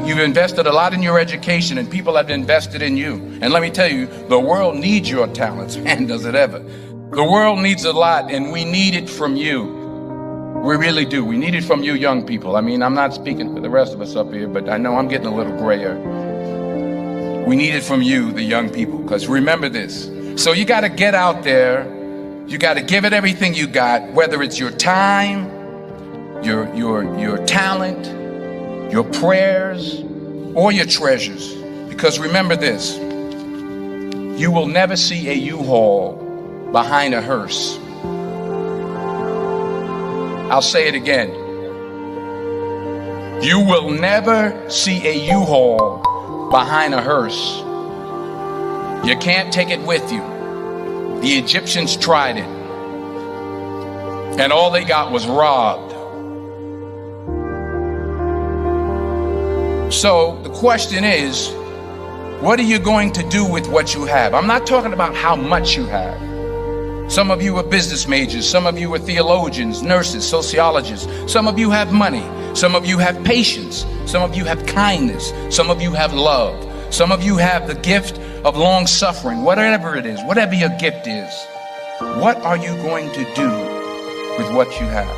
You've invested a lot in your education, and people have invested in you. And let me tell you, the world needs your talents. Man, does it ever. The world needs a lot, and we need it from you. We really do. We need it from you young people. I mean, I'm not speaking for the rest of us up here, but I know I'm getting a little grayer. We need it from you, the young people, because remember this. So you got to get out there. You got to give it everything you got, whether it's your time, your talent, your prayers, or your treasures. Because remember this, you will never see a U-Haul behind a hearse. I'll say it again. You will never see a U-Haul behind a hearse. You can't take it with you. The Egyptians tried it, and all they got was robbed. So the question is, what are you going to do with what you have? I'm not talking about how much you have. Some of you are business majors. Some of you are theologians, nurses, sociologists. Some of you have money. Some of you have patience. Some of you have kindness. Some of you have love. Some of you have the gift of long suffering. Whatever it is, whatever your gift is, what are you going to do with what you have?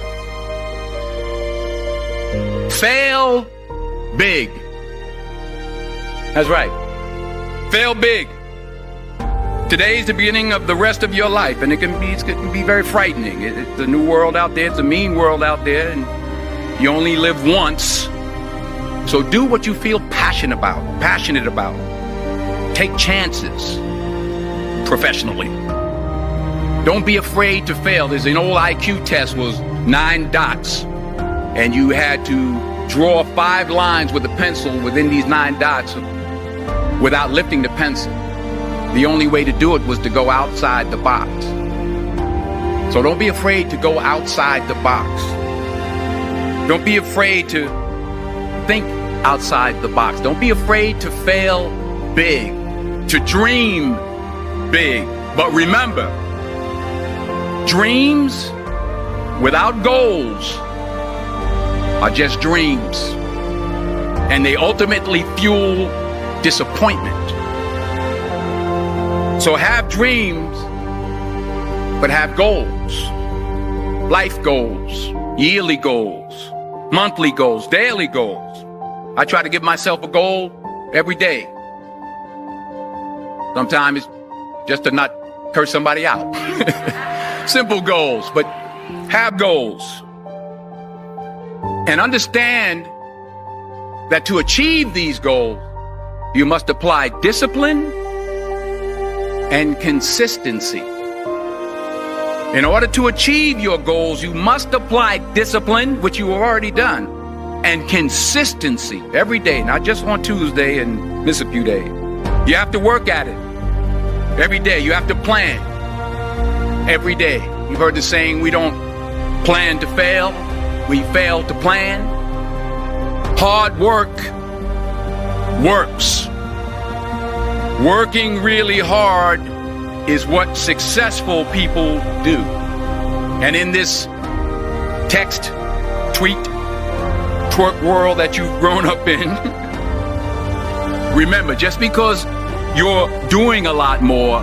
Fail big. That's right. Fail big. Today's the beginning of the rest of your life, and it can be very frightening. It's a new world out there. It's a mean world out there, and you only live once. So do what you feel passionate about. Take chances professionally. Don't be afraid to fail. There's an old IQ test, was 9 dots, and you had to draw 5 lines with a pencil within these 9 dots without lifting the pencil. The only way to do it was to go outside the box. So don't be afraid to go outside the box. Don't be afraid to think outside the box. Don't be afraid to fail big, to dream big. But remember, dreams without goals are just dreams, and they ultimately fuel disappointment. So have dreams, but have goals. Life goals, yearly goals, monthly goals, daily goals. I try to give myself a goal every day. Sometimes it's just to not curse somebody out. Simple goals, but have goals. And understand that to achieve these goals, you must apply discipline and consistency. In order to achieve your goals, you must apply discipline, which you have already done, and consistency every day, not just on Tuesday and miss a few days. You have to work at it every day. You have to plan every day. You've heard the saying, we don't plan to fail, we fail to plan. Hard work works. Working really hard is what successful people do. And in this text, tweet, twerk world that you've grown up in, remember, just because you're doing a lot more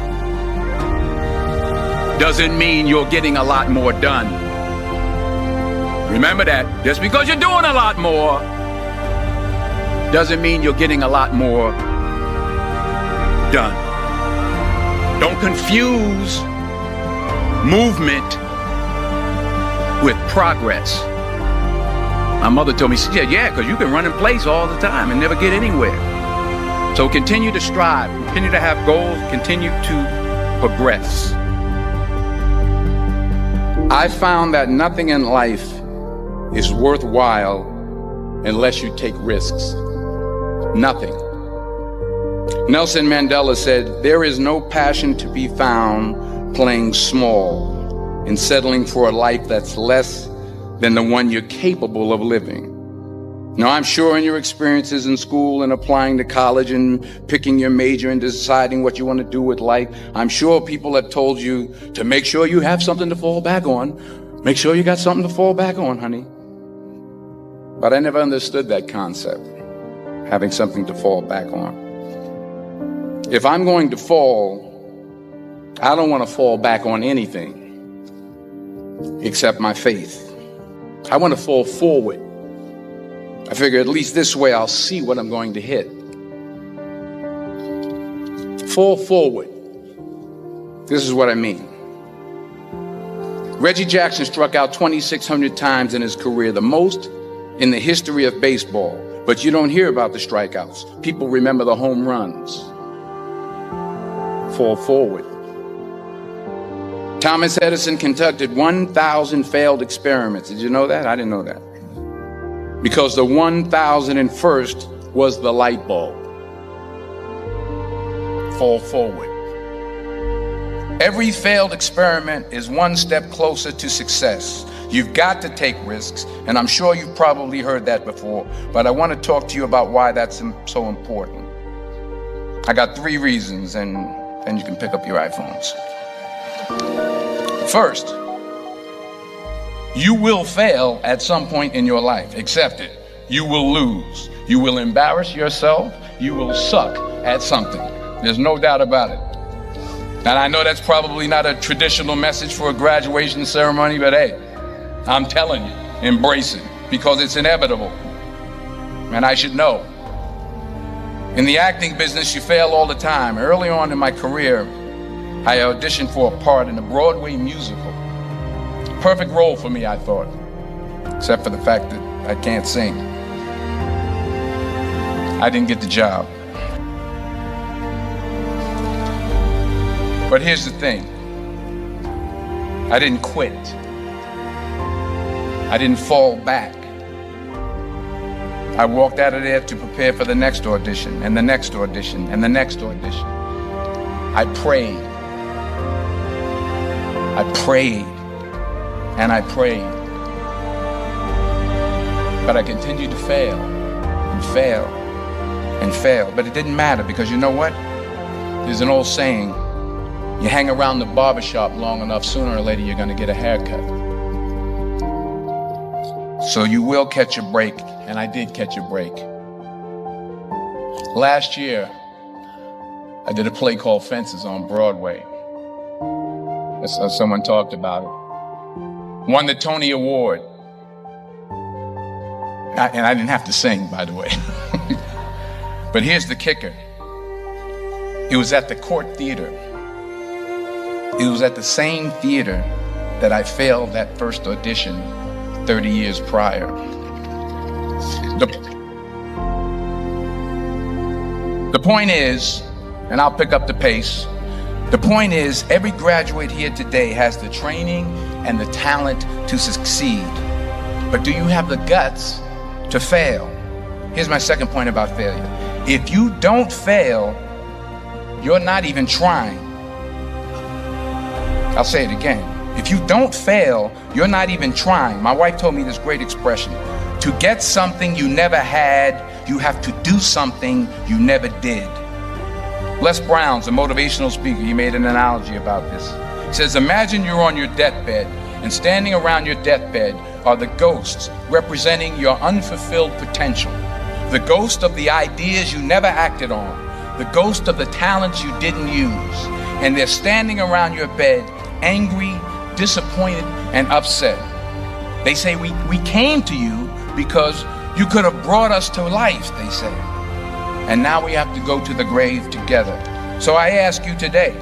doesn't mean you're getting a lot more done. Remember that. Just because you're doing a lot more doesn't mean you're getting a lot more done. Don't confuse movement with progress. My mother told me, she said, yeah, because you can run in place all the time and never get anywhere. So continue to strive, continue to have goals, continue to progress. I found that nothing in life is worthwhile unless you take risks. Nothing. Nelson Mandela said, there is no passion to be found playing small and settling for a life that's less than the one you're capable of living. Now, I'm sure in your experiences in school and applying to college and picking your major and deciding what you want to do with life, I'm sure people have told you to make sure you have something to fall back on. Make sure you got something to fall back on, honey. But I never understood that concept, having something to fall back on. If I'm going to fall, I don't want to fall back on anything except my faith. I want to fall forward. I figure at least this way I'll see what I'm going to hit. Fall forward. This is what I mean. Reggie Jackson struck out 2,600 times in his career, the most in the history of baseball. But you don't hear about the strikeouts. People remember the home runs. Fall forward. Thomas Edison conducted 1,000 failed experiments. Did you know that? I didn't know that. Because the 1,001st was the light bulb. Fall forward. Every failed experiment is one step closer to success. You've got to take risks, and I'm sure you've probably heard that before, but I want to talk to you about why that's so important. I got 3 reasons, and then you can pick up your iPhones. First, you will fail at some point in your life. Accept it. You will lose. You will embarrass yourself. You will suck at something. There's no doubt about it. And I know that's probably not a traditional message for a graduation ceremony, but hey, I'm telling you, embrace it, because it's inevitable. And I should know. In the acting business, you fail all the time. Early on in my career, I auditioned for a part in a Broadway musical. Perfect role for me, I thought, except for the fact that I can't sing. I didn't get the job. But here's the thing. I didn't quit. I didn't fall back. I walked out of there to prepare for the next audition, and the next audition, and the next audition. I prayed. I prayed. And I prayed. But I continued to fail, and fail, and fail. But it didn't matter, because you know what? There's an old saying, you hang around the barbershop long enough, sooner or later you're going to get a haircut. So you will catch a break, and I did catch a break. Last year, I did a play called Fences on Broadway. Someone talked about it. Won the Tony Award. And I didn't have to sing, by the way. But here's the kicker. It was at the Court Theater. It was at the same theater that I failed that first audition 30 years prior. The point is, and I'll pick up the pace, the point is, every graduate here today has the training and the talent to succeed. But do you have the guts to fail? Here's my second point about failure. If you don't fail, you're not even trying. I'll say it again. If you don't fail, you're not even trying. My wife told me this great expression. To get something you never had, you have to do something you never did. Les Brown's a motivational speaker. He made an analogy about this. He says, imagine you're on your deathbed, and standing around your deathbed are the ghosts representing your unfulfilled potential. The ghost of the ideas you never acted on. The ghost of the talents you didn't use. And they're standing around your bed, angry, disappointed, and upset. They say, we came to you because you could have brought us to life, they say. And now we have to go to the grave together. So I ask you today,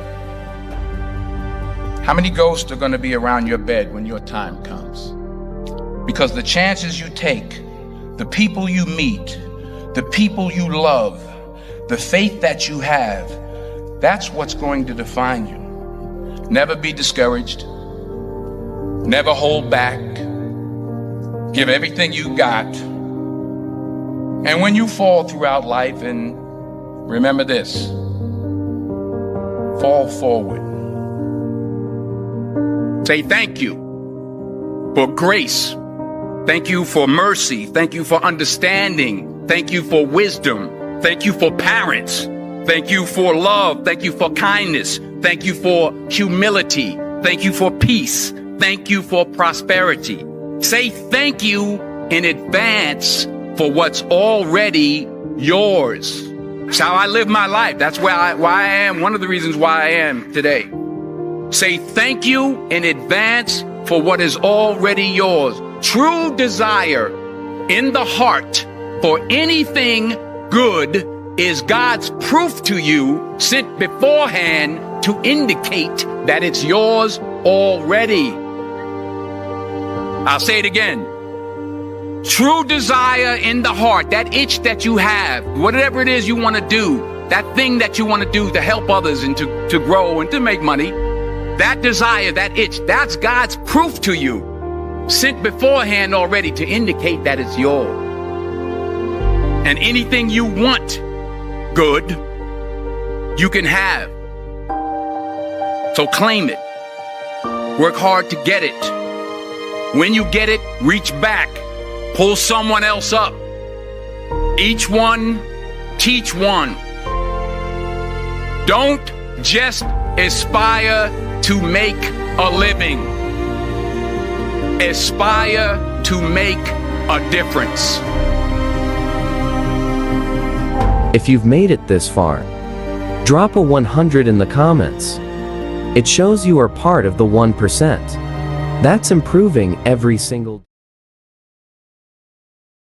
how many ghosts are going to be around your bed when your time comes? Because the chances you take, the people you meet, the people you love, the faith that you have, that's what's going to define you. Never be discouraged. Never hold back. Give everything you got. And when you fall throughout life, and remember this, fall forward. Say thank you for grace. Thank you for mercy. Thank you for understanding. Thank you for wisdom. Thank you for parents. Thank you for love. Thank you for kindness. Thank you for humility. Thank you for peace. thank you for prosperity. Say thank you in advance for what's already yours. That's how I live my life. That's why I am. One of the reasons why I am today. Say thank you in advance for what is already yours. True desire in the heart for anything good is God's proof to you sent beforehand to indicate that it's yours already. I'll say it again. True desire in the heart, that itch that you have, whatever it is you want to do, that thing that you want to do to help others and to grow and to make money, that desire, that itch, that's God's proof to you, sent beforehand already to indicate that it's yours. And anything you want good, you can have. So claim it. Work hard to get it. When you get it, reach back. Pull someone else up. Each one, teach one. Don't just aspire to make a living. Aspire to make a difference. If you've made it this far, drop a 100 in the comments. It shows you are part of the 1%. That's improving every single